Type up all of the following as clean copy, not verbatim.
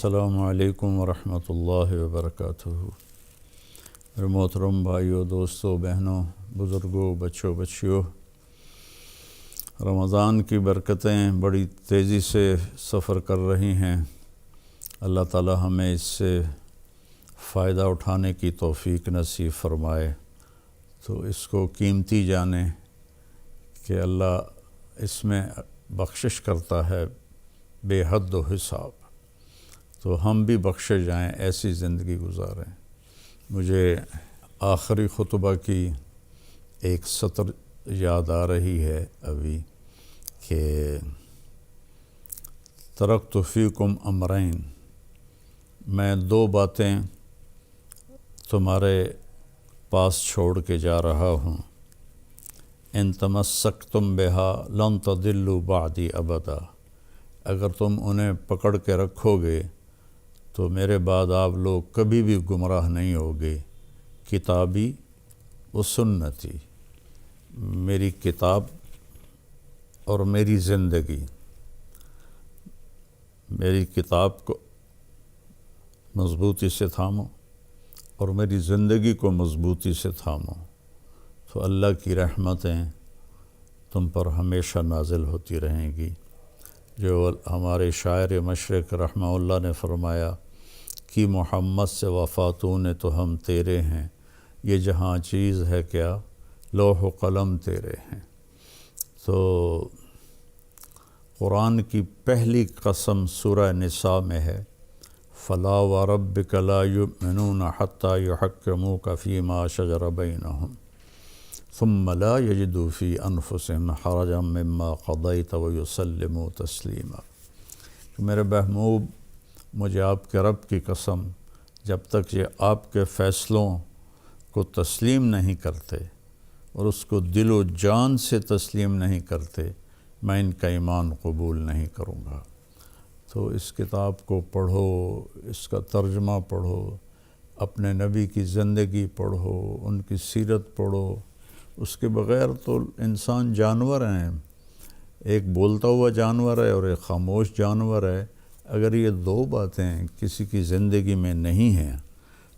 السلام علیکم ورحمۃ اللہ وبرکاتہ۔ میرے محترم بھائیوں، دوستوں، بہنوں، بزرگوں، بچوں، بچیوں، رمضان کی برکتیں بڑی تیزی سے سفر کر رہی ہیں۔ اللہ تعالی ہمیں اس سے فائدہ اٹھانے کی توفیق نصیب فرمائے، تو اس کو قیمتی جانیں کہ اللہ اس میں بخشش کرتا ہے بے حد و حساب، تو ہم بھی بخشے جائیں، ایسی زندگی گزاریں۔ مجھے آخری خطبہ کی ایک سطر یاد آ رہی ہے ابھی کہ ترکت فیکم امرین، میں دو باتیں تمہارے پاس چھوڑ کے جا رہا ہوں، ان تمسکتم بہا لن تضلوا بعدی ابدا، اگر تم انہیں پکڑ کے رکھو گے تو میرے بعد آپ لوگ کبھی بھی گمراہ نہیں ہوگے۔ کتابی و سنتی، میری کتاب اور میری زندگی، میری کتاب کو مضبوطی سے تھامو اور میری زندگی کو مضبوطی سے تھامو، تو اللہ کی رحمتیں تم پر ہمیشہ نازل ہوتی رہیں گی۔ جو ہمارے شاعر مشرق رحمہ اللہ نے فرمایا کہ محمد سے وفاتون تو ہم تیرے ہیں، یہ جہاں چیز ہے کیا لوح و قلم تیرے ہیں۔ تو قرآن کی پہلی قسم سورہ نساء میں ہے، فلا وربک لا یؤمنون حتی یحکموک فیما شجر بینہم ثم لا یجدوا فی انفسہم حرجا مما قضیت ویسلموا تسلیما۔ میرے محبوب، مجھے آپ کے رب کی قسم، جب تک یہ آپ کے فیصلوں کو تسلیم نہیں کرتے اور اس کو دل و جان سے تسلیم نہیں کرتے، میں ان کا ایمان قبول نہیں کروں گا۔ تو اس کتاب کو پڑھو، اس کا ترجمہ پڑھو، اپنے نبی کی زندگی پڑھو، ان کی سیرت پڑھو۔ اس کے بغیر تو انسان جانور ہیں، ایک بولتا ہوا جانور ہے اور ایک خاموش جانور ہے۔ اگر یہ دو باتیں کسی کی زندگی میں نہیں ہیں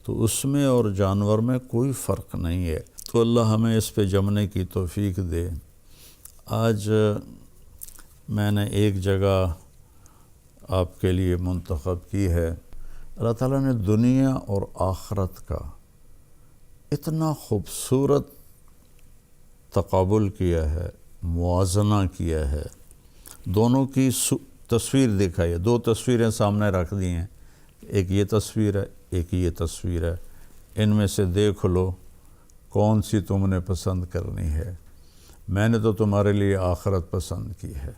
تو اس میں اور جانور میں کوئی فرق نہیں ہے۔ تو اللہ ہمیں اس پہ جمنے کی توفیق دے۔ آج میں نے ایک جگہ آپ کے لیے منتخب کی ہے۔ اللہ تعالیٰ نے دنیا اور آخرت کا اتنا خوبصورت تقابل کیا ہے، موازنہ کیا ہے، دونوں کی تصویر دکھائی ہے۔ دو تصویریں سامنے رکھ دی ہیں، ایک یہ تصویر ہے، ایک یہ تصویر ہے، ان میں سے دیکھ لو کون سی تم نے پسند کرنی ہے۔ میں نے تو تمہارے لیے آخرت پسند کی ہے۔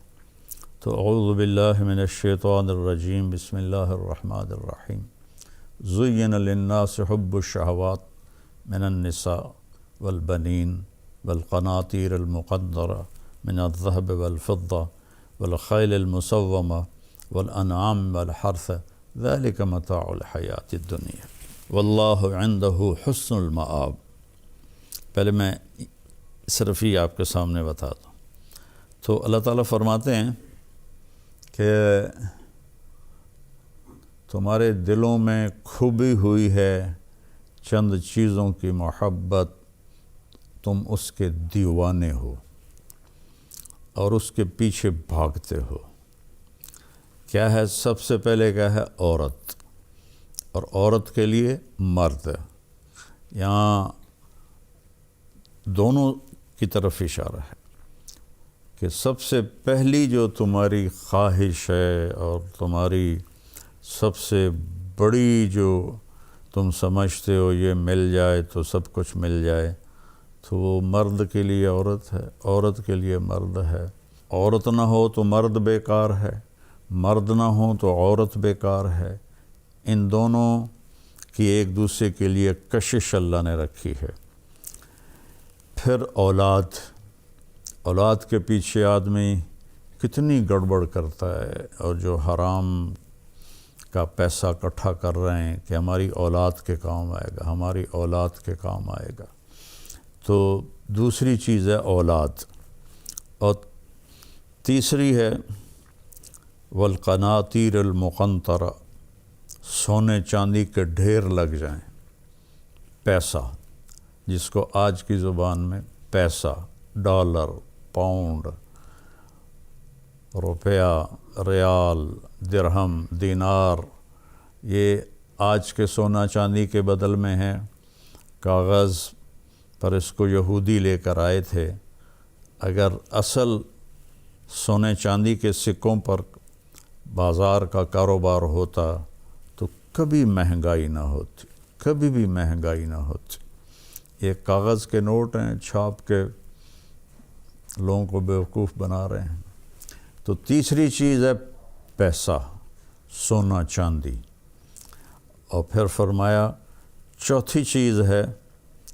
تو اعوذ باللہ من الشیطان الرجیم، بسم اللہ الرحمن الرحیم۔ زین للناس حب الشہوات من النساء والبنین والقناطیر المقنطرہ من الذہب والفضہ والخیل المسومہ والانعام والحرث ذلک متاع الحیات الدنیا واللہ عندہ حسن المآب۔ پہلے میں صرف ہی آپ کے سامنے بتا دوں تو اللہ تعالیٰ فرماتے ہیں کہ تمہارے دلوں میں کھبی ہوئی ہے چند چیزوں کی محبت، تم اس کے دیوانے ہو اور اس کے پیچھے بھاگتے ہو۔ کیا ہے؟ سب سے پہلے کیا ہے؟ عورت، اور عورت کے لیے مرد۔ یہاں دونوں کی طرف اشارہ ہے کہ سب سے پہلی جو تمہاری خواہش ہے اور تمہاری سب سے بڑی جو تم سمجھتے ہو یہ مل جائے تو سب کچھ مل جائے، تو وہ مرد کے لیے عورت ہے، عورت کے لیے مرد ہے۔ عورت نہ ہو تو مرد بیکار ہے، مرد نہ ہو تو عورت بیکار ہے۔ ان دونوں کی ایک دوسرے کے لیے کشش اللہ نے رکھی ہے۔ پھر اولاد، اولاد کے پیچھے آدمی کتنی گڑبڑ کرتا ہے، اور جو حرام کا پیسہ اکٹھا کر رہے ہیں کہ ہماری اولاد کے کام آئے گا، ہماری اولاد کے کام آئے گا۔ تو دوسری چیز ہے اولاد، اور تیسری ہے والقناطیر المقنطرہ سونے چاندی کے ڈھیر لگ جائیں، پیسہ جس کو آج کی زبان میں پیسہ، ڈالر، پاؤنڈ، روپیہ، ریال، درہم، دینار، یہ آج کے سونا چاندی کے بدل میں ہیں۔ کاغذ پر اس کو یہودی لے کر آئے تھے۔ اگر اصل سونے چاندی کے سکوں پر بازار کا کاروبار ہوتا تو کبھی مہنگائی نہ ہوتی، کبھی بھی مہنگائی نہ ہوتی۔ یہ کاغذ کے نوٹ ہیں، چھاپ کے لوگوں کو بیوقوف بنا رہے ہیں۔ تو تیسری چیز ہے پیسہ، سونا چاندی، اور پھر فرمایا چوتھی چیز ہے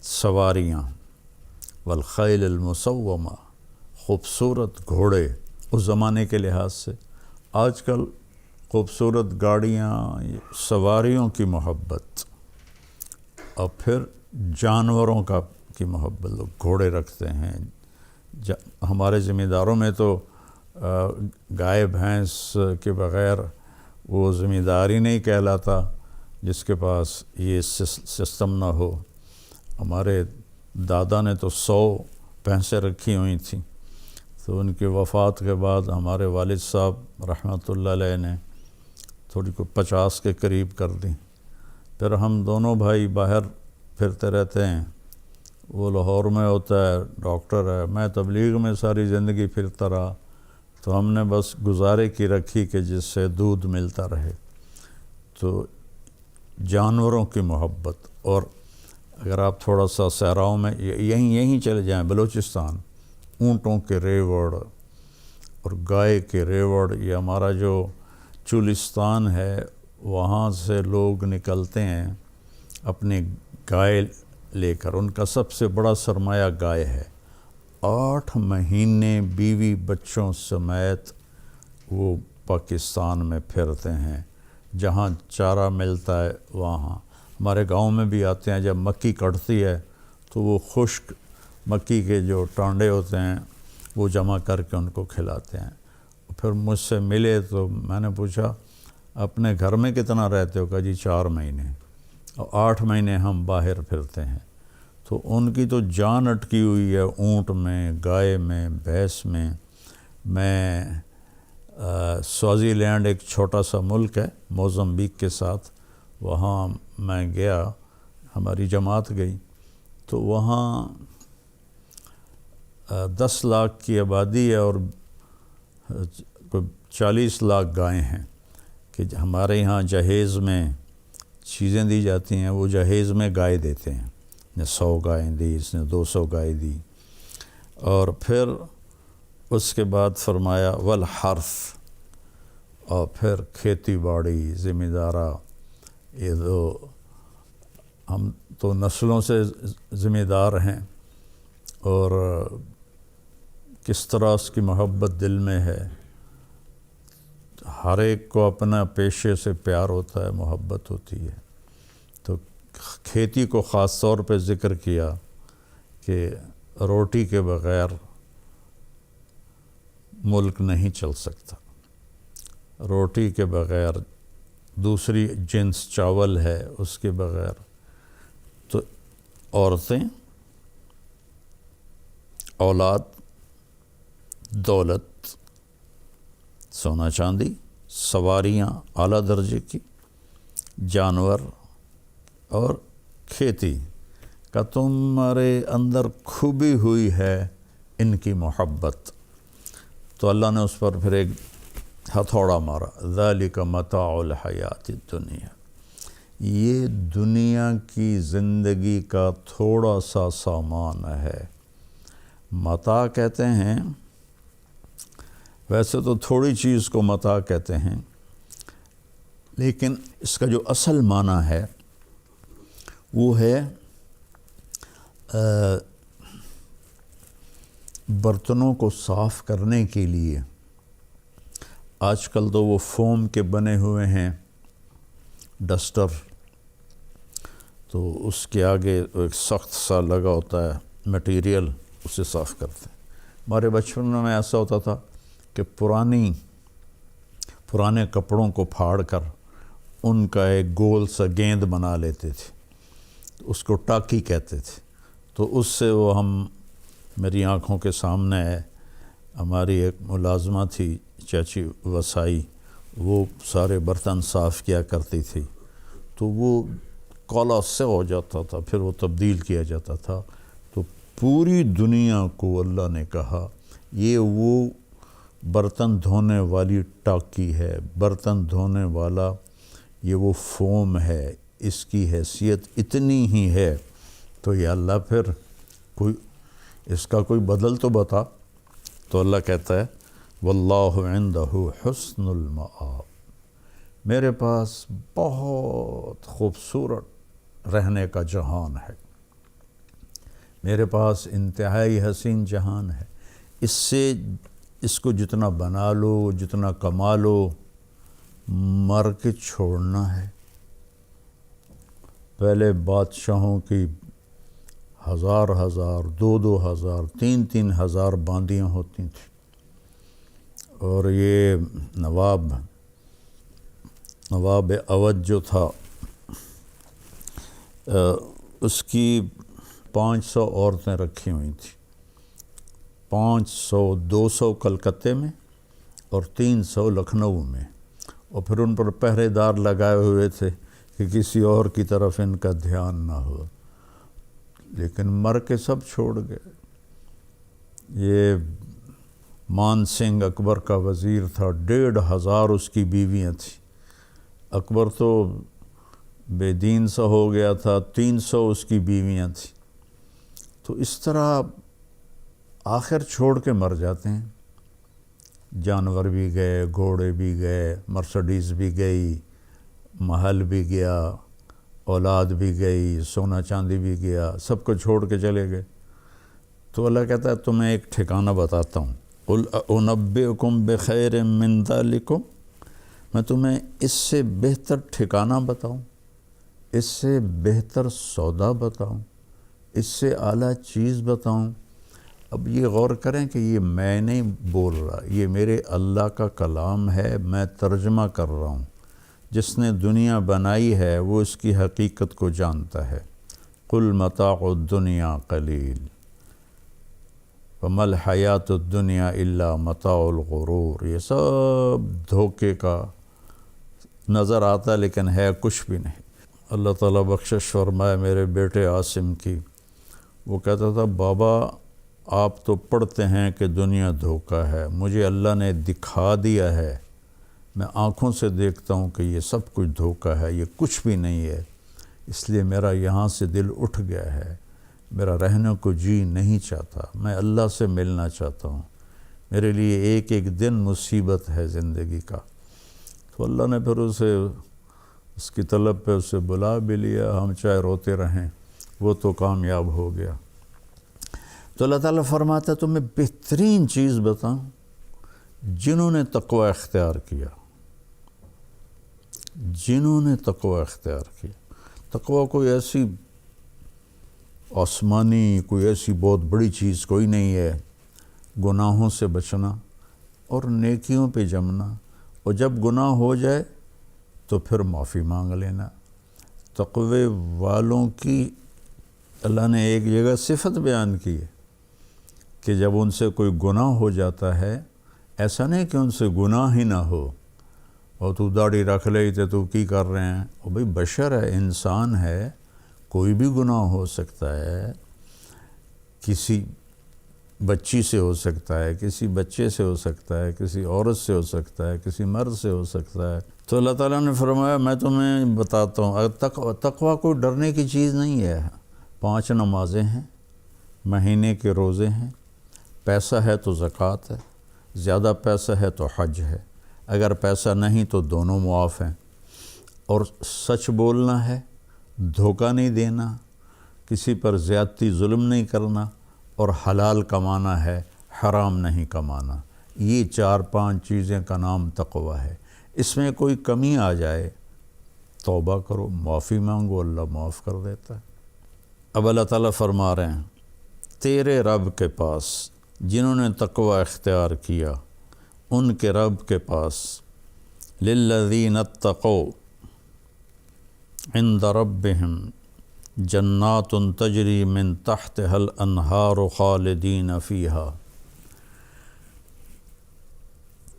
سواریاں، والخیل المسومہ، خوبصورت گھوڑے اس زمانے کے لحاظ سے۔ آج کل خوبصورت گاڑیاں، سواریوں کی محبت، اور پھر جانوروں کی محبت، لوگ گھوڑے رکھتے ہیں۔ ہمارے ذمہ داروں میں تو گائے بھینس کے بغیر وہ ذمہ داری نہیں کہلاتا جس کے پاس یہ سسٹم نہ ہو۔ ہمارے دادا نے تو 100 بھینسیں رکھی ہوئی تھیں، تو ان کی وفات کے بعد ہمارے والد صاحب رحمۃ اللہ علیہ نے تھوڑی کو 50 کے قریب کر دیں۔ پھر ہم دونوں بھائی باہر پھرتے رہتے ہیں، وہ لاہور میں ہوتا ہے، ڈاکٹر ہے، میں تبلیغ میں ساری زندگی پھرتا رہا، تو ہم نے بس گزارے کی رکھی کہ جس سے دودھ ملتا رہے۔ تو جانوروں کی محبت، اور اگر آپ تھوڑا سا صحراؤں میں یہیں چلے جائیں، بلوچستان، اونٹوں کے ریوڑ اور گائے کے ریوڑ، یہ ہمارا جو چولستان ہے وہاں سے لوگ نکلتے ہیں اپنی گائے لے کر۔ ان کا سب سے بڑا سرمایہ گائے ہے۔ 8 مہینے بیوی بچوں سمیت وہ پاکستان میں پھرتے ہیں، جہاں چارہ ملتا ہے وہاں۔ ہمارے گاؤں میں بھی آتے ہیں، جب مکئی کٹتی ہے تو وہ خشک مکئی کے جو ٹانڈے ہوتے ہیں وہ جمع کر کے ان کو کھلاتے ہیں۔ پھر مجھ سے ملے تو میں نے پوچھا اپنے گھر میں کتنا رہتے ہو؟ کہا جی 4 مہینے، اور 8 مہینے ہم باہر پھرتے ہیں۔ تو ان کی تو جان اٹکی ہوئی ہے اونٹ میں، گائے میں، بھینس میں۔ میں سوازی لینڈ ایک چھوٹا سا ملک ہے موزمبیق کے ساتھ، وہاں میں گیا، ہماری جماعت گئی، تو وہاں 10 لاکھ کی آبادی ہے اور 40 لاکھ گائیں ہیں، کہ ہمارے یہاں جہیز میں چیزیں دی جاتی ہیں، وہ جہیز میں گائے دیتے ہیں، نے 100 گائیں دی، اس نے 200 گائے دی۔ اور پھر اس کے بعد فرمایا والحرث، اور پھر کھیتی باڑی، ذمہ دارہ، یہ ہم تو نسلوں سے ذمہ دار ہیں، اور کس طرح اس کی محبت دل میں ہے۔ ہر ایک کو اپنا پیشے سے پیار ہوتا ہے، محبت ہوتی ہے۔ تو کھیتی کو خاص طور پہ ذکر کیا کہ روٹی کے بغیر ملک نہیں چل سکتا، روٹی کے بغیر، دوسری جنس چاول ہے اس کے بغیر۔ تو عورتیں، اولاد، دولت، سونا چاندی، سواریاں اعلیٰ درجے کی، جانور اور کھیتی کا تمہارے اندر کھوبی ہوئی ہے ان کی محبت۔ تو اللہ نے اس پر پھر ایک ہتھوڑا مارا، ذالک متاع الحیات الدنیا، یہ دنیا کی زندگی کا تھوڑا سا سامان ہے۔ متاع کہتے ہیں، ویسے تو تھوڑی چیز کو متاع کہتے ہیں، لیکن اس کا جو اصل معنی ہے وہ ہے برتنوں کو صاف کرنے کے لیے۔ آج کل تو وہ فوم کے بنے ہوئے ہیں ڈسٹر، تو اس کے آگے ایک سخت سا لگا ہوتا ہے میٹیریل، اسے صاف کرتے ہیں۔ ہمارے بچپن میں ایسا ہوتا تھا کہ پرانے کپڑوں کو پھاڑ کر ان کا ایک گول سا گیند بنا لیتے تھے، اس کو ٹاکی کہتے تھے، تو اس سے وہ میری آنکھوں کے سامنے ہے، ہماری ایک ملازمہ تھی چاچی وسائی، وہ سارے برتن صاف کیا کرتی تھی، تو وہ کالا سے ہو جاتا تھا، پھر وہ تبدیل کیا جاتا تھا۔ تو پوری دنیا کو اللہ نے کہا یہ وہ برتن دھونے والی ٹاکی ہے، برتن دھونے والا یہ وہ فوم ہے، اس کی حیثیت اتنی ہی ہے، تو یا اللہ پھر کوئی اس کا کوئی بدل تو بتا۔ تو اللہ کہتا ہے واللہ عندہ حسن المآب، میرے پاس بہت خوبصورت رہنے کا جہان ہے، میرے پاس انتہائی حسین جہان ہے، اس کو جتنا بنا لو، جتنا کما لو، مر کے چھوڑنا ہے۔ پہلے بادشاہوں کی 1000 2,000 3,000 باندیاں ہوتی تھیں، اور یہ نواب اودھ جو تھا اس کی 500 عورتیں رکھی ہوئی تھیں، 200 کلکتے میں اور 300 لکھنؤ میں، اور پھر ان پر پہرے دار لگائے ہوئے تھے کہ کسی اور کی طرف ان کا دھیان نہ ہو، لیکن مر کے سب چھوڑ گئے۔ یہ مان سنگھ اکبر کا وزیر تھا، 1,500 اس کی بیویاں تھیں، اکبر تو بے دین سا ہو گیا تھا، 300 اس کی بیویاں تھیں۔ تو اس طرح آخر چھوڑ کے مر جاتے ہیں، جانور بھی گئے، گھوڑے بھی گئے، مرسڈیز بھی گئی، محل بھی گیا، اولاد بھی گئی، سونا چاندی بھی گیا، سب کو چھوڑ کے چلے گئے۔ تو اللہ کہتا ہے تمہیں ایک ٹھکانہ بتاتا ہوں، قُلْ أُنَبِّئُكُمْ بِخَيْرٍ مِّن ذَلِكُمْ، میں تمہیں اس سے بہتر ٹھکانہ بتاؤں، اس سے بہتر سودا بتاؤں، اس سے اعلیٰ چیز بتاؤں۔ اب یہ غور کریں کہ یہ میں نہیں بول رہا، یہ میرے اللہ کا کلام ہے، میں ترجمہ کر رہا ہوں۔ جس نے دنیا بنائی ہے وہ اس کی حقیقت کو جانتا ہے۔ قُلْ مَتَاعُ الدُّنْيَا قَلِيلٌ وَمَا الْحَيَاةُ الدُّنْيَا إِلَّا مَتَاعُ الْغُرُورِ، یہ سب دھوکے کا نظر آتا ہے لیکن ہے کچھ بھی نہیں۔ اللہ تعالیٰ بخشش فرمائے میرے بیٹے عاصم کی، وہ کہتا تھا بابا آپ تو پڑھتے ہیں کہ دنیا دھوکہ ہے، مجھے اللہ نے دکھا دیا ہے، میں آنکھوں سے دیکھتا ہوں کہ یہ سب کچھ دھوکہ ہے، یہ کچھ بھی نہیں ہے، اس لیے میرا یہاں سے دل اٹھ گیا ہے، میرا رہنے کو جی نہیں چاہتا، میں اللہ سے ملنا چاہتا ہوں، میرے لیے ایک ایک دن مصیبت ہے زندگی کا۔ تو اللہ نے پھر اسے اس کی طلب پہ اسے بلا بھی لیا، ہم چاہے روتے رہیں، وہ تو کامیاب ہو گیا۔ تو اللہ تعالیٰ فرماتا ہے تمہیں بہترین چیز بتاؤں، جنہوں نے تقوی اختیار کیا، جنہوں نے تقوی اختیار کیا۔ تقوی کوئی ایسی آسمانی، کوئی ایسی بہت بڑی چیز کوئی نہیں ہے، گناہوں سے بچنا اور نیکیوں پہ جمنا، اور جب گناہ ہو جائے تو پھر معافی مانگ لینا۔ تقوی والوں کی اللہ نے ایک جگہ صفت بیان کی ہے کہ جب ان سے کوئی گناہ ہو جاتا ہے، ایسا نہیں کہ ان سے گناہ ہی نہ ہو، اور تو داڑھی رکھ لئی تو کی کر رہے ہیں، اور بھئی بشر ہے، انسان ہے، کوئی بھی گناہ ہو سکتا ہے، کسی بچی سے ہو سکتا ہے، کسی بچے سے ہو سکتا ہے، کسی عورت سے ہو سکتا ہے، کسی مرد سے ہو سکتا ہے۔ تو اللہ تعالیٰ نے فرمایا میں تمہیں بتاتا ہوں، تقوی کوئی ڈرنے کی چیز نہیں ہے۔ 5 نمازیں ہیں، مہینے کے روزے ہیں، پیسہ ہے تو زکوٰۃ ہے، زیادہ پیسہ ہے تو حج ہے، اگر پیسہ نہیں تو دونوں معاف ہیں، اور سچ بولنا ہے، دھوکہ نہیں دینا، کسی پر زیادتی ظلم نہیں کرنا، اور حلال کمانا ہے، حرام نہیں کمانا۔ یہ 4-5 چیزیں کا نام تقوی ہے۔ اس میں کوئی کمی آ جائے توبہ کرو، معافی مانگو، اللہ معاف کر دیتا ہے۔ اب اللہ تعالیٰ فرما رہے ہیں تیرے رب کے پاس، جنہوں نے تقوی اختیار کیا ان کے رب کے پاس، للذین اتقوا، عند ربهم جنات تجری من تحتها الانہار خالدین فیہا۔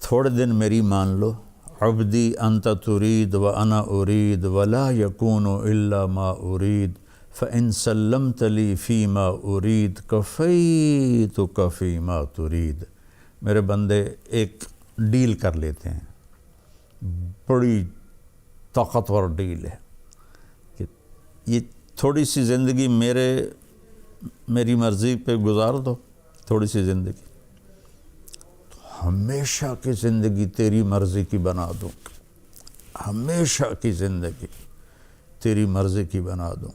تھوڑے دن میری مان لو، عبدی انت ترید وانا ارید ولا یکون الا ما ارید فان سلمت لی فیما ارید کفیتک فیما ترید۔ میرے بندے ایک ڈیل کر لیتے ہیں، بڑی طاقتور ڈیل ہے کہ یہ تھوڑی سی زندگی میری مرضی پہ گزار دو، تھوڑی سی زندگی، ہمیشہ کی زندگی تیری مرضی کی بنا دوں، ہمیشہ کی زندگی تیری مرضی کی بنا دوں۔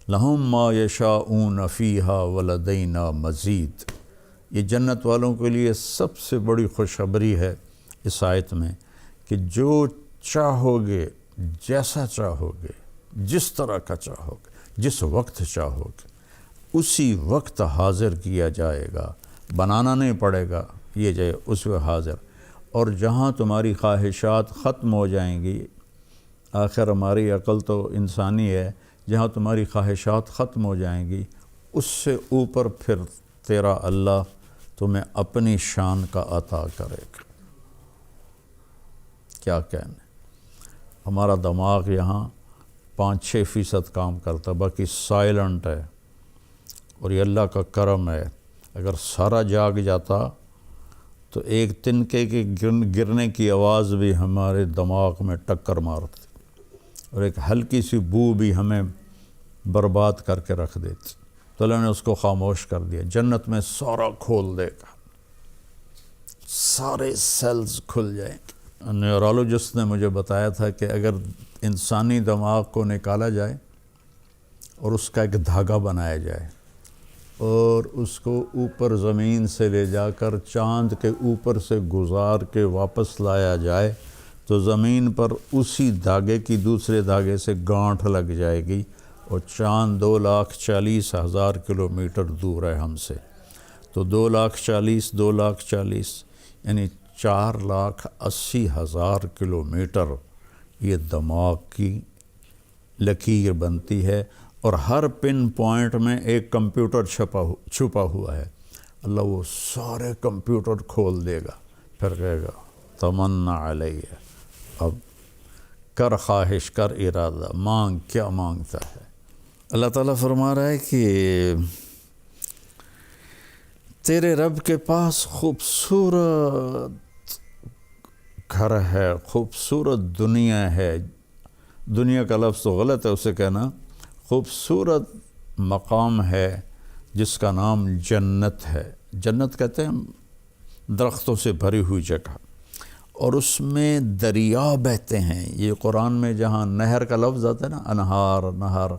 لہم ما یشاؤون فیہا ولدینا مزید۔ یہ جنت والوں کے لیے سب سے بڑی خوشخبری ہے اس آیت میں کہ جو چاہو گے، جیسا چاہو گے، جس طرح کا چاہو گے، جس وقت چاہو گے، اسی وقت حاضر کیا جائے گا، بنانا نہیں پڑے گا، یہ جائے اس وقت حاضر۔ اور جہاں تمہاری خواہشات ختم ہو جائیں گی، آخر ہماری عقل تو انسانی ہے، جہاں تمہاری خواہشات ختم ہو جائیں گی اس سے اوپر پھر تیرا اللہ تمہیں اپنی شان کا عطا کرے گا۔ کیا کہنے، ہمارا دماغ یہاں 5-6% کام کرتا، باقی سائلنٹ ہے، اور یہ اللہ کا کرم ہے۔ اگر سارا جاگ جاتا تو ایک تنکے کے گرنے کی آواز بھی ہمارے دماغ میں ٹکر مارتی، اور ایک ہلکی سی بو بھی ہمیں برباد کر کے رکھ دیتی۔ تو اللہ نے اس کو خاموش کر دیا۔ جنت میں سارا کھول دے گا، سارے سیلز کھل جائیں گے۔ نیورولوجسٹ نے مجھے بتایا تھا کہ اگر انسانی دماغ کو نکالا جائے اور اس کا ایک دھاگا بنایا جائے اور اس کو اوپر زمین سے لے جا کر چاند کے اوپر سے گزار کے واپس لایا جائے تو زمین پر اسی دھاگے کی دوسرے دھاگے سے گانٹھ لگ جائے گی، اور چاند 2,40,000 کلومیٹر دور ہے ہم سے۔ تو 2,40,000 یعنی 4,80,000 کلومیٹر یہ دماغ کی لکیر بنتی ہے، اور ہر پن پوائنٹ میں ایک کمپیوٹر چھپا ہوا ہے۔ اللہ وہ سارے کمپیوٹر کھول دے گا، پھر کہے گا تمنا علیہ، اب کر خواہش، کر ارادہ، مانگ، کیا مانگتا ہے۔ اللہ تعالیٰ فرما رہا ہے کہ تیرے رب کے پاس خوبصورت گھر ہے، خوبصورت دنیا ہے۔ دنیا کا لفظ تو غلط ہے اسے کہنا، خوبصورت مقام ہے جس کا نام جنت ہے۔ جنت کہتے ہیں درختوں سے بھری ہوئی جگہ، اور اس میں دریا بہتے ہیں۔ یہ قرآن میں جہاں نہر کا لفظ آتا ہے نا، انہار، نہر،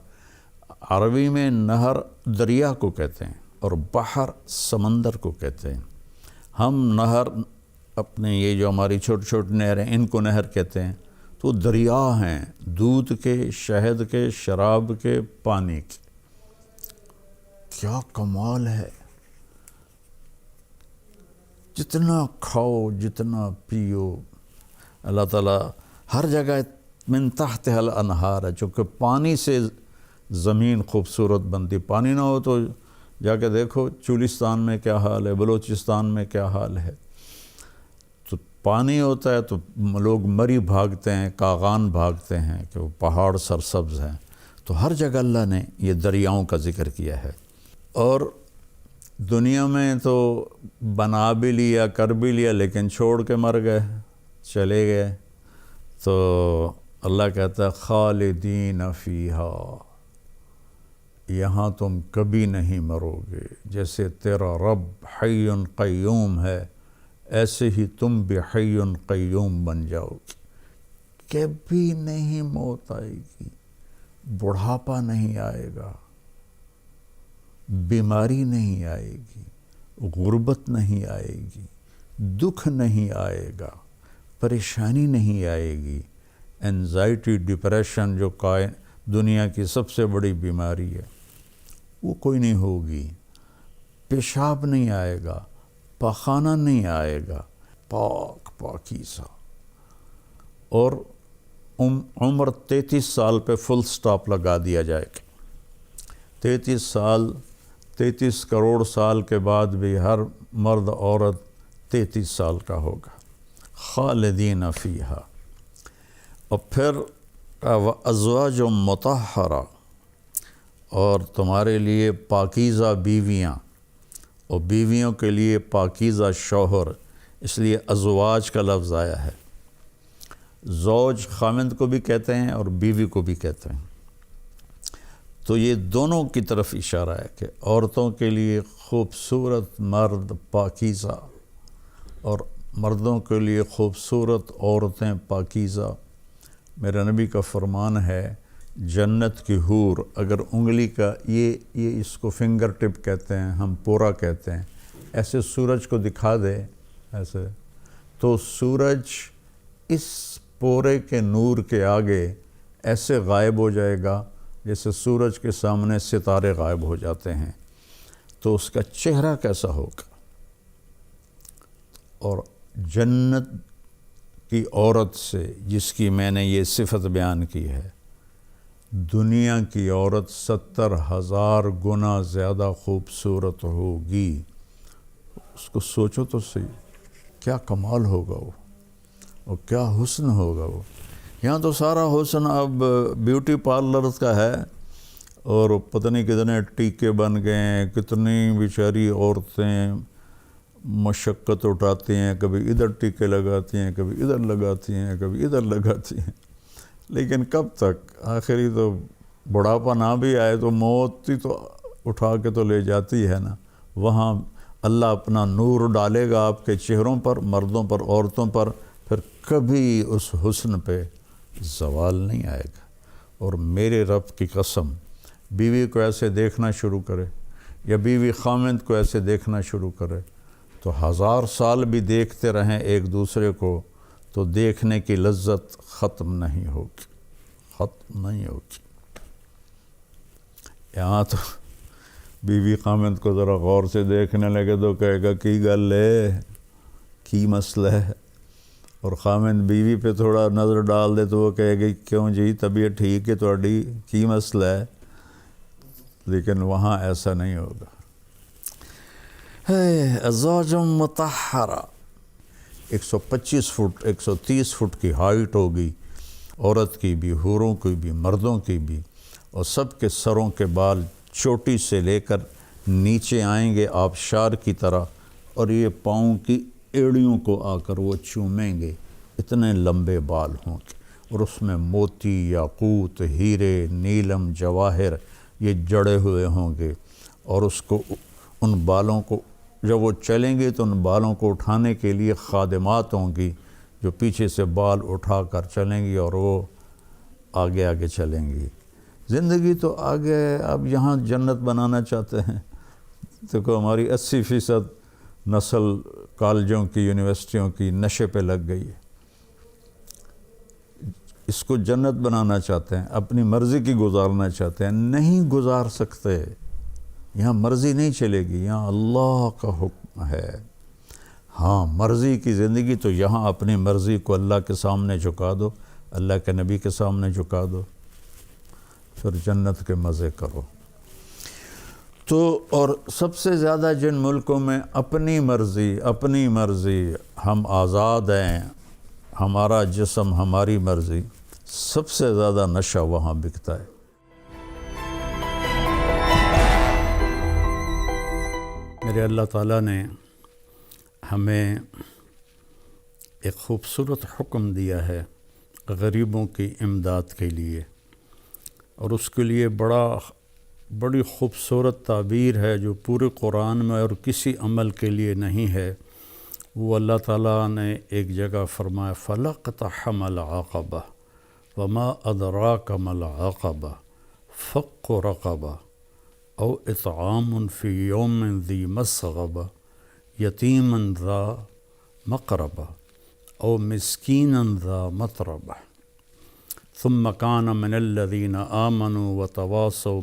عربی میں نہر دریا کو کہتے ہیں اور بحر سمندر کو کہتے ہیں۔ ہم نہر اپنے یہ جو ہماری چھوٹی چھوٹی نہریں ان کو نہر کہتے ہیں، تو دریا ہیں دودھ کے، شہد کے، شراب کے، پانی کے۔ کیا کمال ہے، جتنا کھاؤ، جتنا پیو، اللہ تعالیٰ ہر جگہ من تحتها الانہار ہے، چونکہ پانی سے زمین خوبصورت بنتی۔ پانی نہ ہو تو جا کے دیکھو چولستان میں کیا حال ہے، بلوچستان میں کیا حال ہے۔ تو پانی ہوتا ہے تو لوگ مری بھاگتے ہیں، کاغان بھاگتے ہیں کہ وہ پہاڑ سرسبز ہیں۔ تو ہر جگہ اللہ نے یہ دریاؤں کا ذکر کیا ہے۔ اور دنیا میں تو بنا بھی لیا، کر بھی لیا، لیکن چھوڑ کے مر گئے، چلے گئے۔ تو اللہ کہتا ہے خالدین فیہا، یہاں تم کبھی نہیں مرو گے۔ جیسے تیرا رب حی قیوم ہے، ایسے ہی تم بھی حی قیوم بن جاؤ گے۔ کبھی نہیں موت آئے گی، بڑھاپا نہیں آئے گا، بیماری نہیں آئے گی، غربت نہیں آئے گی، دکھ نہیں آئے گا، پریشانی نہیں آئے گی۔ انزائٹی، ڈپریشن جو دنیا کی سب سے بڑی بیماری ہے، وہ کوئی نہیں ہوگی۔ پیشاب نہیں آئے گا، پاخانہ نہیں آئے گا، پاک پاکیزہ۔ اور عمر 33 سال پہ فل سٹاپ لگا دیا جائے گا۔ 33 سال، 33 کروڑ سال کے بعد بھی ہر مرد عورت 33 سال کا ہوگا، خالدین فیہا۔ اور پھر ازواج مطہرہ، اور تمہارے لیے پاکیزہ بیویاں، اور بیویوں کے لیے پاکیزہ شوہر، اس لیے ازواج کا لفظ آیا ہے۔ زوج خامند کو بھی کہتے ہیں اور بیوی کو بھی کہتے ہیں، تو یہ دونوں کی طرف اشارہ ہے کہ عورتوں کے لیے خوبصورت مرد پاکیزہ، اور مردوں کے لیے خوبصورت عورتیں پاکیزہ۔ میرا نبی کا فرمان ہے، جنت کی حور اگر انگلی کا یہ اس کو فنگر ٹپ کہتے ہیں، ہم پورا کہتے ہیں، ایسے سورج کو دکھا دے ایسے، تو سورج اس پورے کے نور کے آگے ایسے غائب ہو جائے گا جیسے سورج کے سامنے ستارے غائب ہو جاتے ہیں، تو اس کا چہرہ کیسا ہوگا۔ اور جنت کی عورت سے، جس کی میں نے یہ صفت بیان کی ہے، دنیا کی عورت 70,000 گنا زیادہ خوبصورت ہوگی۔ اس کو سوچو تو صحیح، کیا کمال ہوگا وہ، اور کیا حسن ہوگا وہ۔ یہاں تو سارا حسن اب بیوٹی پارلرز کا ہے، اور پتہ نہیں کتنے ٹیکے بن گئے ہیں، کتنی بیچاری عورتیں مشقت اٹھاتی ہیں، کبھی ادھر ٹیکے لگاتی ہیں، کبھی ادھر لگاتی ہیں، کبھی ادھر لگاتی ہیں، لیکن کب تک؟ آخری تو بڑھاپا نہ بھی آئے تو موت ہی تو اٹھا کے تو لے جاتی ہے نا۔ وہاں اللہ اپنا نور ڈالے گا آپ کے چہروں پر، مردوں پر، عورتوں پر، پھر کبھی اس حسن پہ زوال نہیں آئے گا۔ اور میرے رب کی قسم، بیوی کو ایسے دیکھنا شروع کرے، یا بیوی خامند کو ایسے دیکھنا شروع کرے، تو 1000 سال بھی دیکھتے رہیں ایک دوسرے کو، تو دیکھنے کی لذت ختم نہیں ہوگی، ختم نہیں ہوگی۔ یہاں تو بیوی خامند کو ذرا غور سے دیکھنے لگے تو کہے گا کی گل ہے، کی مسئلہ ہے، اور خامند بیوی پہ تھوڑا نظر ڈال دے تو وہ کہے گی کیوں جی طبیعت ٹھیک ہے تہاڈی، کی مسئلہ ہے۔ لیکن وہاں ایسا نہیں ہوگا۔ ازواج مطہرہ، 125 فٹ 130 فٹ کی ہائٹ ہوگی عورت کی بھی، حوروں کی بھی، مردوں کی بھی، اور سب کے سروں کے بال چوٹی سے لے کر نیچے آئیں گے آبشار کی طرح، اور یہ پاؤں کی ایڑیوں کو آ کر وہ چومیں گے، اتنے لمبے بال ہوں گے، اور اس میں موتی، یاقوت، ہیرے، نیلم، جواہر یہ جڑے ہوئے ہوں گے، اور اس کو ان بالوں کو جب وہ چلیں گے تو ان بالوں کو اٹھانے کے لیے خادمات ہوں گی جو پیچھے سے بال اٹھا کر چلیں گی، اور وہ آگے آگے چلیں گی۔ زندگی تو آگے، اب یہاں جنت بنانا چاہتے ہیں، دیکھو ہماری 80% نسل کالجوں کی، یونیورسٹیوں کی نشے پہ لگ گئی ہے، اس کو جنت بنانا چاہتے ہیں، اپنی مرضی کی گزارنا چاہتے ہیں، نہیں گزار سکتے۔ یہاں مرضی نہیں چلے گی، یہاں اللہ کا حکم ہے۔ ہاں مرضی کی زندگی تو یہاں اپنی مرضی کو اللہ کے سامنے جھکا دو، اللہ کے نبی کے سامنے جھکا دو، پھر جنت کے مزے کرو۔ تو اور سب سے زیادہ جن ملکوں میں اپنی مرضی ہم آزاد ہیں، ہمارا جسم ہماری مرضی، سب سے زیادہ نشہ وہاں بکتا ہے۔ میرے اللہ تعالیٰ نے ہمیں ایک خوبصورت حکم دیا ہے غریبوں کی امداد کے لیے، اور اس کے لیے بڑی خوبصورت تعبیر ہے جو پورے قرآن میں اور کسی عمل کے لیے نہیں ہے۔ وہ اللہ تعالیٰ نے ایک جگہ فرمایا فَلَاقْتَحَمَ الْعَقَبَةَ وَمَا أَدْرَاكَ مَا الْعَقَبَةُ فَكُّ رَقَبَةٍ أَوْ إِطْعَامٌ فِي يَوْمٍ ذِي مَسْغَبَةٍ يَتِيمًا ذَا مَقْرَبَةٍ أَوْ مِسْكِينًا ذَا مَتْرَبَةٍ ثُمَّ كَانَ مِنَ الَّذِينَ آمَنُوا وَتَوَاصَوْا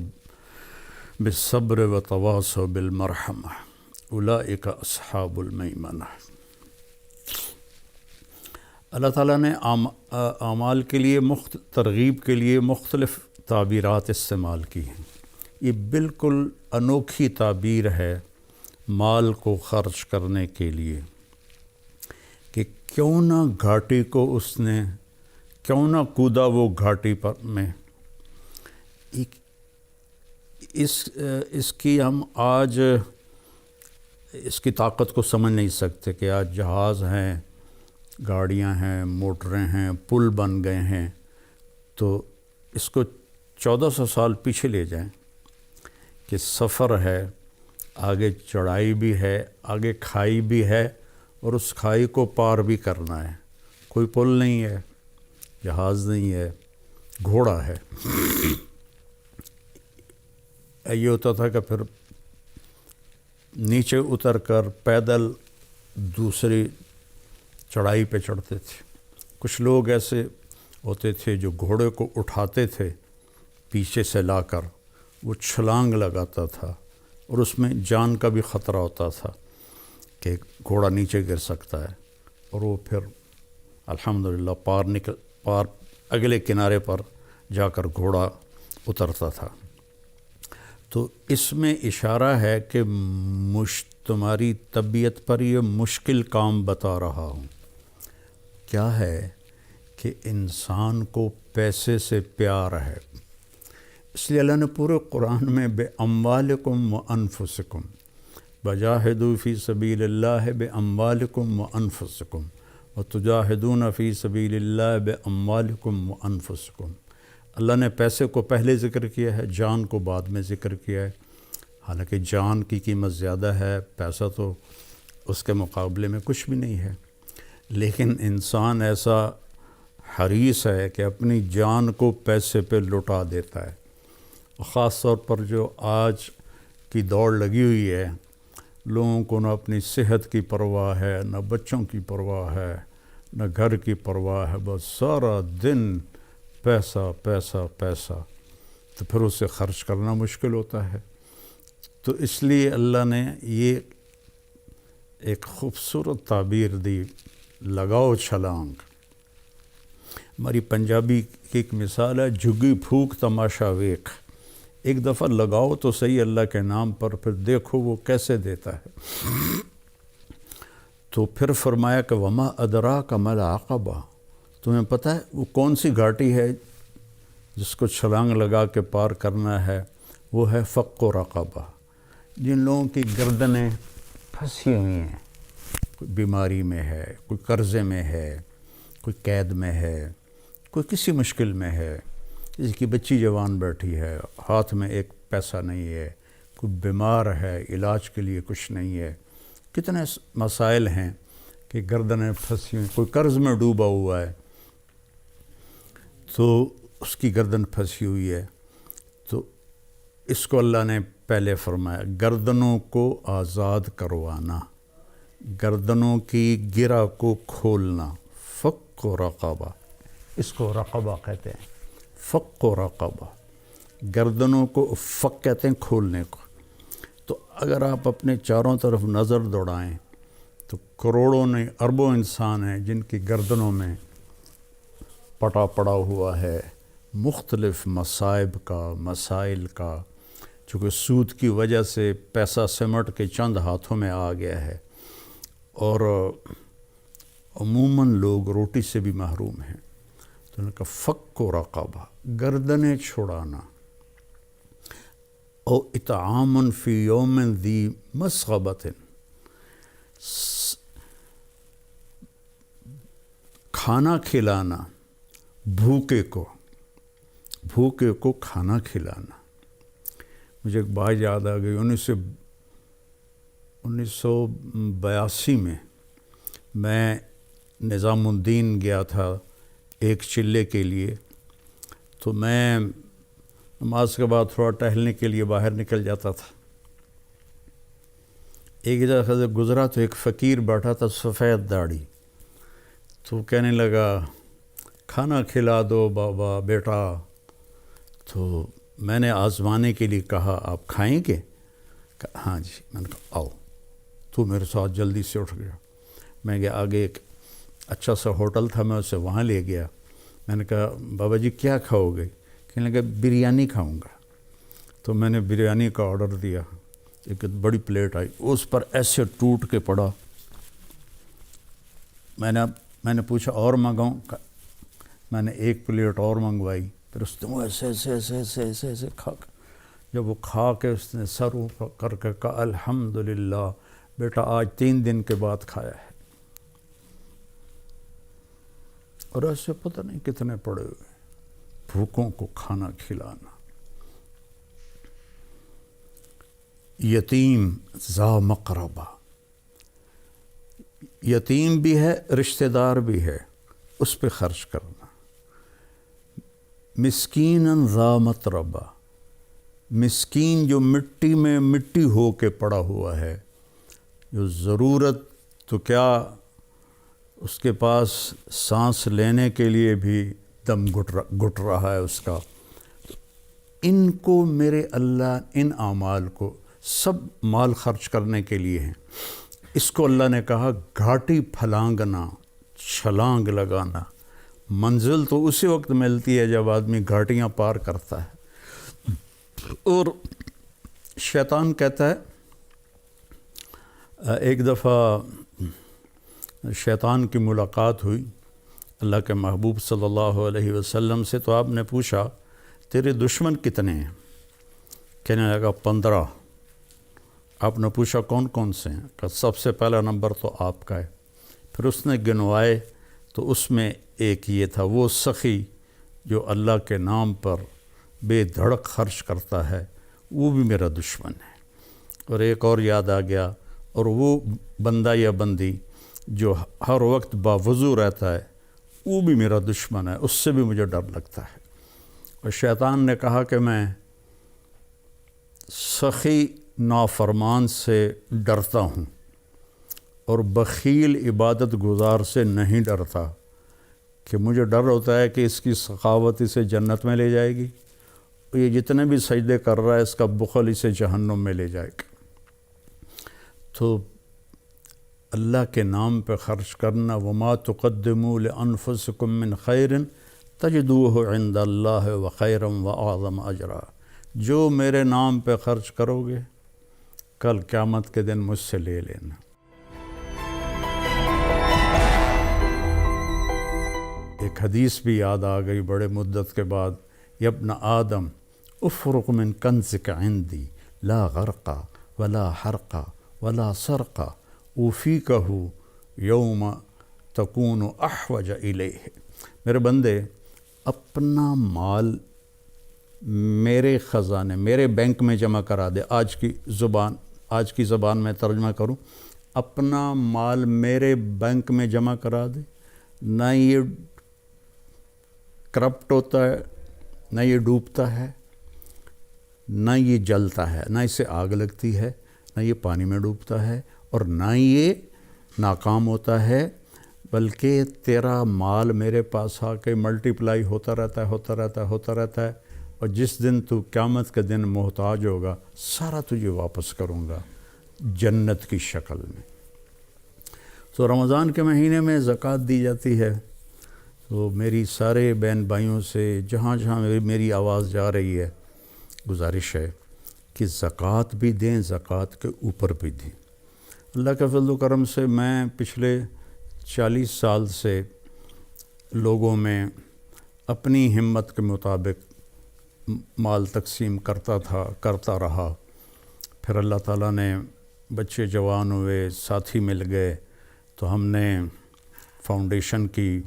بِالصَّبْرِ وَتَوَاصَوْا بِالْمَرْحَمَةِ أُولَئِكَ أَصْحَابُ الْمَيْمَنَةِ۔ اللہ تعالیٰ نے اعمال کے لیے ترغیب کے لیے مختلف تعبیرات استعمال کی ہیں. یہ بالکل انوکھی تعبیر ہے مال کو خرچ کرنے کے لیے کہ کیوں نہ گھاٹی کو اس نے کیوں نہ کودا وہ گھاٹی پر میں. اس کی ہم آج اس کی طاقت کو سمجھ نہیں سکتے کہ آج جہاز ہیں، گاڑیاں ہیں، موٹریں ہیں، پل بن گئے ہیں. تو اس کو 1400 سال پیچھے لے جائیں کہ سفر ہے، آگے چڑھائی بھی ہے، آگے کھائی بھی ہے، اور اس کھائی کو پار بھی کرنا ہے. کوئی پل نہیں ہے، جہاز نہیں ہے، گھوڑا ہے. یہ ہوتا تھا کہ پھر نیچے اتر کر پیدل دوسری چڑھائی پہ چڑھتے تھے. کچھ لوگ ایسے ہوتے تھے جو گھوڑے کو اٹھاتے تھے پیچھے سے لا کر، وہ چھلانگ لگاتا تھا اور اس میں جان کا بھی خطرہ ہوتا تھا کہ گھوڑا نیچے گر سکتا ہے، اور وہ پھر الحمدللہ پار اگلے کنارے پر جا کر گھوڑا اترتا تھا. تو اس میں اشارہ ہے کہ تمہاری طبیعت پر یہ مشکل کام بتا رہا ہوں. کیا ہے کہ انسان کو پیسے سے پیار ہے. اس لیے اللہ نے پورے قرآن میں بے اموالکم و انفسکم وجاہدوا فی سبیل اللہ بے اموالکم و انفسکم وتجاہدون فی سبیل اللہ بے اموالکم و انفسکم. اللہ نے پیسے کو پہلے ذکر کیا ہے، جان کو بعد میں ذکر کیا ہے. حالانکہ جان کی قیمت زیادہ ہے، پیسہ تو اس کے مقابلے میں کچھ بھی نہیں ہے. لیکن انسان ایسا حریص ہے کہ اپنی جان کو پیسے پہ لٹا دیتا ہے. خاص طور پر جو آج کی دوڑ لگی ہوئی ہے، لوگوں کو نہ اپنی صحت کی پرواہ ہے، نہ بچوں کی پرواہ ہے، نہ گھر کی پرواہ ہے، بس سارا دن پیسہ پیسہ پیسہ. تو پھر اسے خرچ کرنا مشکل ہوتا ہے. تو اس لیے اللہ نے یہ ایک خوبصورت تعبیر دی، لگاؤ چھلانگ. ہماری پنجابی کی ایک مثال ہے، جھگی پھوک تماشا ویکھ. ایک دفعہ لگاؤ تو صحیح اللہ کے نام پر، پھر دیکھو وہ کیسے دیتا ہے. تو پھر فرمایا کہ وما ادراک ما العقبہ، تمہیں پتہ ہے وہ کون سی گھاٹی ہے جس کو چھلانگ لگا کے پار کرنا ہے؟ وہ ہے فق و رقبہ. جن لوگوں کی گردنیں پھنسی ہوئی ہیں، کوئی بیماری میں ہے، کوئی قرضے میں ہے، کوئی قید میں ہے، کوئی کسی مشکل میں ہے، جس کی بچی جوان بیٹھی ہے، ہاتھ میں ایک پیسہ نہیں ہے، کوئی بیمار ہے، علاج کے لیے کچھ نہیں ہے. کتنے مسائل ہیں کہ گردنیں پھنسی ہوئی، کوئی قرض میں ڈوبا ہوا ہے تو اس کی گردن پھنسی ہوئی ہے. تو اس کو اللہ نے پہلے فرمایا گردنوں کو آزاد کروانا، گردنوں کی گرہ کو کھولنا. فق و رقبہ، اس کو رقبہ کہتے ہیں. فق و رقبہ، گردنوں کو فق کہتے ہیں کھولنے کو. تو اگر آپ اپنے چاروں طرف نظر دوڑائیں تو کروڑوں نہیں اربوں انسان ہیں جن کی گردنوں میں پٹا پڑا ہوا ہے مختلف مصائب کا، مسائل کا. چونکہ سود کی وجہ سے پیسہ سمٹ کے چند ہاتھوں میں آ گیا ہے، اور عموماً لوگ روٹی سے بھی محروم ہیں. تو ان کا فق و رقبہ، گردنیں چھڑانا. او اطعام فی یوم ذی مسغبۃ، کھانا کھلانا بھوکے کو کھانا کھلانا. مجھے ایک بات یاد آ گئی. 1982 میں نظام الدین گیا تھا ایک چلے کے لیے. تو میں نماز کے بعد تھوڑا ٹہلنے کے لیے باہر نکل جاتا تھا. ایک جگہ سے گزرا تو ایک فقیر بیٹھا تھا، سفید داڑھی. تو کہنے لگا کھانا کھلا دو بابا بیٹا. تو میں نے آزمانے کے لیے کہا آپ کھائیں گے؟ ہاں جی. میں نے کہا آؤ. تو میرے ساتھ جلدی سے اٹھ گیا. میں گیا آگے ایک اچھا سا ہوٹل تھا، میں اسے وہاں لے گیا. میں نے کہا بابا جی کیا کھاؤ گے؟ کہنے لگا بریانی کھاؤں گا. تو میں نے بریانی کا آرڈر دیا، ایک بڑی پلیٹ آئی، اس پر ایسے ٹوٹ کے پڑا. میں نے پوچھا اور منگاؤں؟ میں نے ایک پلیٹ اور منگوائی. پھر اس نے وہ ایسے ایسے ایسے ایسے ایسے ایسے کھا کے، جب وہ کھا کے اس نے سر اوپر کر کے کہا الحمدللہ بیٹا آج 3 دن کے بعد کھایا ہے. اور ایسے پتہ نہیں کتنے پڑے ہوئے بھوکوں کو کھانا کھلانا. یتیم ذا مقربہ، یتیم بھی ہے رشتہ دار بھی ہے، اس پہ خرچ کرنا. مسکیناً ذا متربہ، مسکین جو مٹی میں مٹی ہو کے پڑا ہوا ہے، جو ضرورت تو کیا اس کے پاس سانس لینے کے لیے بھی دم گھٹ رہا ہے اس کا. ان کو میرے اللہ، ان اعمال کو سب مال خرچ کرنے کے لیے ہیں. اس کو اللہ نے کہا گھاٹی پھلانگنا، چھلانگ لگانا. منزل تو اسی وقت ملتی ہے جب آدمی گھاٹیاں پار کرتا ہے. اور شیطان کہتا ہے، ایک دفعہ شیطان کی ملاقات ہوئی اللہ کے محبوب صلی اللہ علیہ وسلم سے. تو آپ نے پوچھا تیرے دشمن کتنے ہیں؟ کہنے لگا 15. آپ نے پوچھا کون کون سے ہیں؟ کہ سب سے پہلا نمبر تو آپ کا ہے. پھر اس نے گنوائے تو اس میں ایک یہ تھا، وہ سخی جو اللہ کے نام پر بے دھڑک خرچ کرتا ہے وہ بھی میرا دشمن ہے. اور ایک اور یاد آ گیا، اور وہ بندہ یا بندی جو ہر وقت باوضو رہتا ہے وہ بھی میرا دشمن ہے، اس سے بھی مجھے ڈر لگتا ہے. اور شیطان نے کہا کہ میں سخی نافرمان سے ڈرتا ہوں اور بخیل عبادت گزار سے نہیں ڈرتا، کہ مجھے ڈر ہوتا ہے کہ اس کی سخاوت اسے جنت میں لے جائے گی، یہ جتنے بھی سجدے کر رہا ہے اس کا بخل اسے جہنم میں لے جائے گا. تو اللہ کے نام پہ خرچ کرنا، وما تقدموا لانفسکم من خیر تجدوہ عند اللہ وخیرا واعظم اجرا. جو میرے نام پہ خرچ کرو گے کل قیامت کے دن مجھ سے لے لینا. ایک حدیث بھی یاد آ گئی بڑے مدت کے بعد، یا ابن آدم افرق من کنزک عندی لا غرق ولا حرق ولا سرق اوفیکہ یوم تکون احوج الیہ. میرے بندے اپنا مال میرے خزانے، میرے بینک میں جمع کرا دے. آج کی زبان میں ترجمہ کروں، اپنا مال میرے بینک میں جمع کرا دے. نہ یہ کرپٹ ہوتا ہے، نہ یہ ڈوبتا ہے، نہ یہ جلتا ہے، نہ اسے آگ لگتی ہے، نہ یہ پانی میں ڈوبتا ہے، اور نہ یہ ناکام ہوتا ہے، بلکہ تیرا مال میرے پاس آ کے ملٹیپلائی ہوتا رہتا ہے. اور جس دن تو قیامت کے دن محتاج ہوگا سارا تجھے واپس کروں گا جنت کی شکل میں. تو رمضان کے مہینے میں زکوٰۃ دی جاتی ہے. تو میری سارے بہن بھائیوں سے جہاں جہاں میری آواز جا رہی ہے، گزارش ہے کہ زکوٰۃ بھی دیں، زکوٰۃ کے اوپر بھی دیں. اللہ کے فضل و کرم سے میں پچھلے 40 سال سے لوگوں میں اپنی ہمت کے مطابق مال تقسیم کرتا رہا. پھر اللہ تعالیٰ نے بچے جوان ہوئے، ساتھی مل گئے، تو ہم نے فاؤنڈیشن کی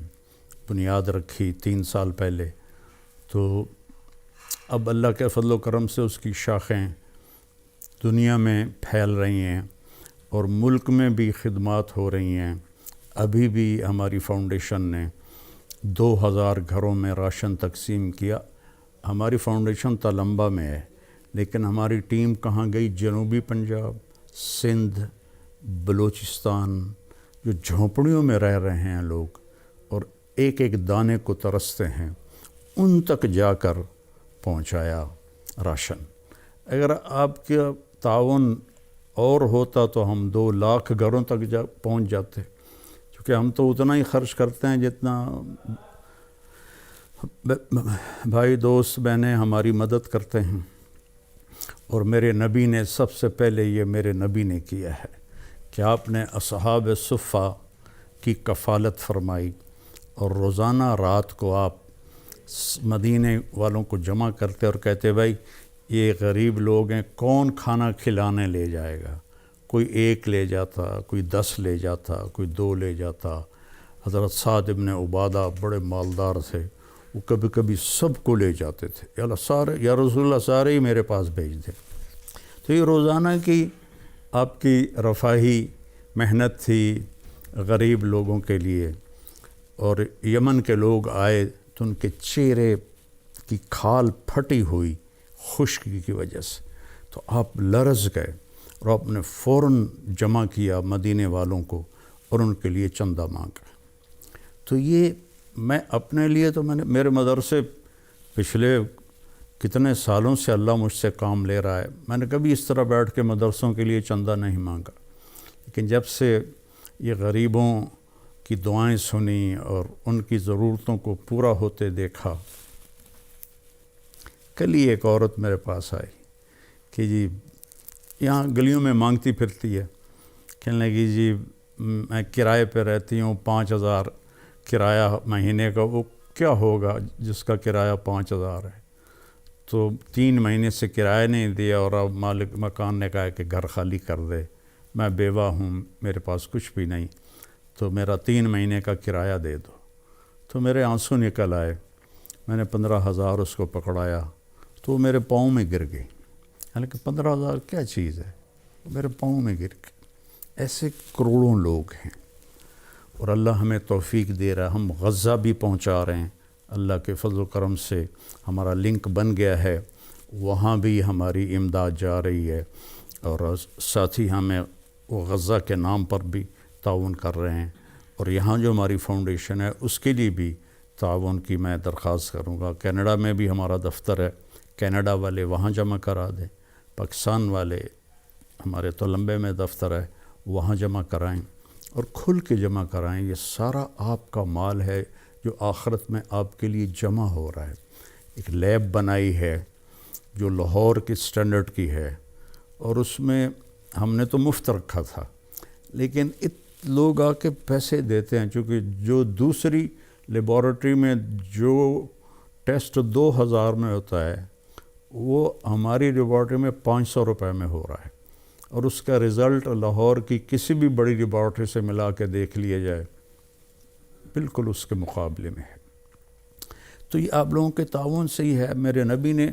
بنیاد رکھی 3 سال پہلے. تو اب اللہ کے فضل و کرم سے اس کی شاخیں دنیا میں پھیل رہی ہیں اور ملک میں بھی خدمات ہو رہی ہیں. ابھی بھی ہماری فاؤنڈیشن نے 2000 گھروں میں راشن تقسیم کیا. ہماری فاؤنڈیشن تلمبا میں ہے، لیکن ہماری ٹیم کہاں گئی؟ جنوبی پنجاب، سندھ، بلوچستان، جو جھونپڑیوں میں رہ رہے ہیں لوگ اور ایک ایک دانے کو ترستے ہیں، ان تک جا کر پہنچایا راشن. اگر آپ کا تعاون اور ہوتا تو ہم 2 لاکھ گھروں تک پہنچ جاتے. چونکہ ہم تو اتنا ہی خرچ کرتے ہیں جتنا بھائی دوست بہنیں ہماری مدد کرتے ہیں، اور میرے نبی نے سب سے پہلے یہ میرے نبی نے کیا ہے کہ آپ نے اصحاب صفہ کی کفالت فرمائی، اور روزانہ رات کو آپ مدینے والوں کو جمع کرتے اور کہتے بھائی یہ غریب لوگ ہیں، کون کھانا کھلانے لے جائے گا؟ کوئی 1 لے جاتا، کوئی 10 لے جاتا، کوئی 2 لے جاتا۔ حضرت سعد ابن عبادہ بڑے مالدار تھے، وہ کبھی کبھی سب کو لے جاتے تھے، یا اللہ سارے، یا رسول اللہ سارے ہی میرے پاس بھیج دیں۔ تو یہ روزانہ کی آپ کی رفاہی محنت تھی غریب لوگوں کے لیے۔ اور یمن کے لوگ آئے تو ان کے چہرے کی کھال پھٹی ہوئی خشکی کی وجہ سے، تو آپ لرز گئے اور آپ نے فوراً جمع کیا مدینے والوں کو اور ان کے لیے چندہ مانگا۔ تو یہ میں اپنے لیے تو میں نے میرے مدرسے پچھلے کتنے سالوں سے اللہ مجھ سے کام لے رہا ہے، میں نے کبھی اس طرح بیٹھ کے مدرسوں کے لیے چندہ نہیں مانگا، لیکن جب سے یہ غریبوں کی دعائیں سنی اور ان کی ضرورتوں کو پورا ہوتے دیکھا۔ کل ہی ایک عورت میرے پاس آئی کہ جی یہاں گلیوں میں مانگتی پھرتی ہے، کہنے لگی جی میں کرائے پہ رہتی ہوں، 5,000 کرایہ مہینے کا، وہ کیا ہوگا جس کا کرایہ 5,000 ہے؟ تو 3 مہینے سے کرایہ نہیں دیا اور اب مالک مکان نے کہا کہ گھر خالی کر دے، میں بیوہ ہوں، میرے پاس کچھ بھی نہیں، تو میرا 3 مہینے کا کرایہ دے دو۔ تو میرے آنسو نکل آئے، میں نے 15,000 اس کو پکڑایا تو وہ میرے پاؤں میں گر گئی، حالانکہ 15,000 کیا چیز ہے، میرے پاؤں میں گر گئی۔ ایسے کروڑوں لوگ ہیں، اور اللہ ہمیں توفیق دے رہا ہے، ہم غزہ بھی پہنچا رہے ہیں، اللہ کے فضل و کرم سے ہمارا لنک بن گیا ہے، وہاں بھی ہماری امداد جا رہی ہے، اور ساتھی ہمیں وہ غزہ کے نام پر بھی تعاون کر رہے ہیں، اور یہاں جو ہماری فاؤنڈیشن ہے اس کے لیے بھی تعاون کی میں درخواست کروں گا۔ کینیڈا میں بھی ہمارا دفتر ہے، کینیڈا والے وہاں جمع کرا دیں، پاکستان والے ہمارے تولمبے میں دفتر ہے وہاں جمع کرائیں، اور کھل کے جمع کرائیں۔ یہ سارا آپ کا مال ہے جو آخرت میں آپ کے لیے جمع ہو رہا ہے۔ ایک لیب بنائی ہے جو لاہور کی سٹینڈرڈ کی ہے، اور اس میں ہم نے تو مفت رکھا تھا، لیکن لوگ آ کے پیسے دیتے ہیں، چونکہ جو دوسری لیبارٹری میں جو ٹیسٹ 2,000 میں ہوتا ہے وہ ہماری لیبارٹری میں 500 روپے میں ہو رہا ہے، اور اس کا رزلٹ لاہور کی کسی بھی بڑی لیبارٹری سے ملا کے دیکھ لیا جائے بالکل اس کے مقابلے میں ہے۔ تو یہ آپ لوگوں کے تعاون سے ہی ہے۔ میرے نبی نے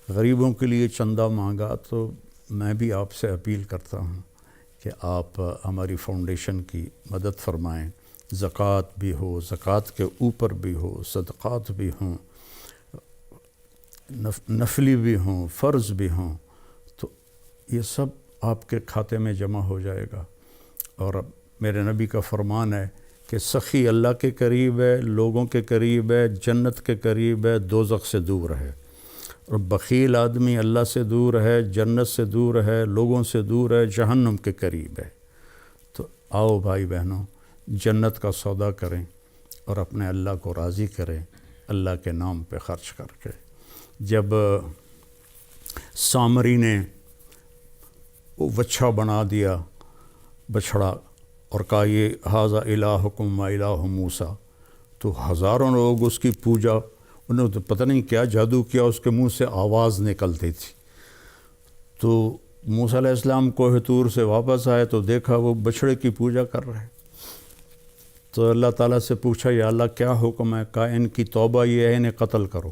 غریبوں کے لیے چندہ مانگا، تو میں بھی آپ سے اپیل کرتا ہوں کہ آپ ہماری فاؤنڈیشن کی مدد فرمائیں، زکوٰۃ بھی ہو، زکوٰۃ کے اوپر بھی ہو، صدقات بھی ہوں، نفلی بھی ہوں، فرض بھی ہوں، تو یہ سب آپ کے کھاتے میں جمع ہو جائے گا۔ اور میرے نبی کا فرمان ہے کہ سخی اللہ کے قریب ہے، لوگوں کے قریب ہے، جنت کے قریب ہے، دوزخ سے دور ہے، اور بخیل آدمی اللہ سے دور ہے، جنت سے دور ہے، لوگوں سے دور ہے، جہنم کے قریب ہے۔ تو آؤ بھائی بہنوں، جنت کا سودا کریں اور اپنے اللہ کو راضی کریں اللہ کے نام پہ خرچ کر کے۔ جب سامری نے وہ وچھا بنا دیا بچھڑا اور کہا یہ ھذا الہکم و الہ موسیٰ، تو ہزاروں لوگ اس کی پوجا، انہوں نے پتہ نہیں کیا جادو کیا، اس کے منہ سے آواز نکلتی تھی۔ تو موسیٰ علیہ السلام کوہ طور سے واپس آئے تو دیکھا وہ بچھڑے کی پوجا کر رہے۔ تو اللہ تعالیٰ سے پوچھا یا اللہ کیا حکم ہے؟ کہا ان کی توبہ یہ ہے انہیں قتل کرو۔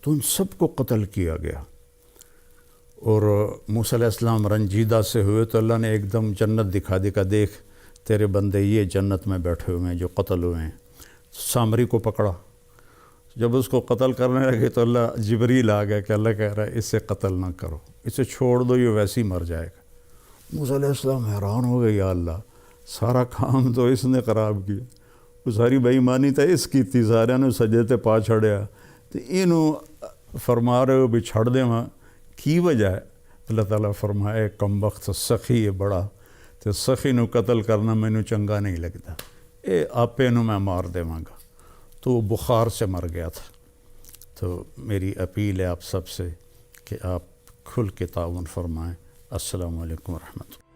تو ان سب کو قتل کیا گیا، اور موسیٰ علیہ السلام رنجیدہ سے ہوئے تو اللہ نے ایک دم جنت دکھا دی کہ دیکھ تیرے بندے یہ جنت میں بیٹھے ہوئے ہیں جو قتل ہوئے ہیں۔ سامری کو پکڑا، جب اس کو قتل کرنے لگے تو اللہ جبریل آ گیا کہ اللہ کہہ رہا ہے اسے قتل نہ کرو، اسے چھوڑ دو، یہ ویسے ہی مر جائے گا۔ موسیٰ علیہ السلام حیران ہو گئے، یا اللہ سارا کام تو اس نے خراب کیا، وہ ساری بے ایمانی تو اس کی تھی، سارے نے سجدے تے پا چھڑیا، تو انہوں فرما رہے ہو بھی چھڑ دے وہاں کی وجہ ہے؟ اللہ تعالیٰ فرمائے کم وقت سخی ہے بڑا، تو سخی نو قتل کرنا مینوں چنگا نہیں لگتا، اے آپے نو میں مار دیواں گا۔ تو وہ بخار سے مر گیا تھا۔ تو میری اپیل ہے آپ سب سے کہ آپ کھل کے تعاون فرمائیں۔ السلام علیکم ورحمۃ اللہ۔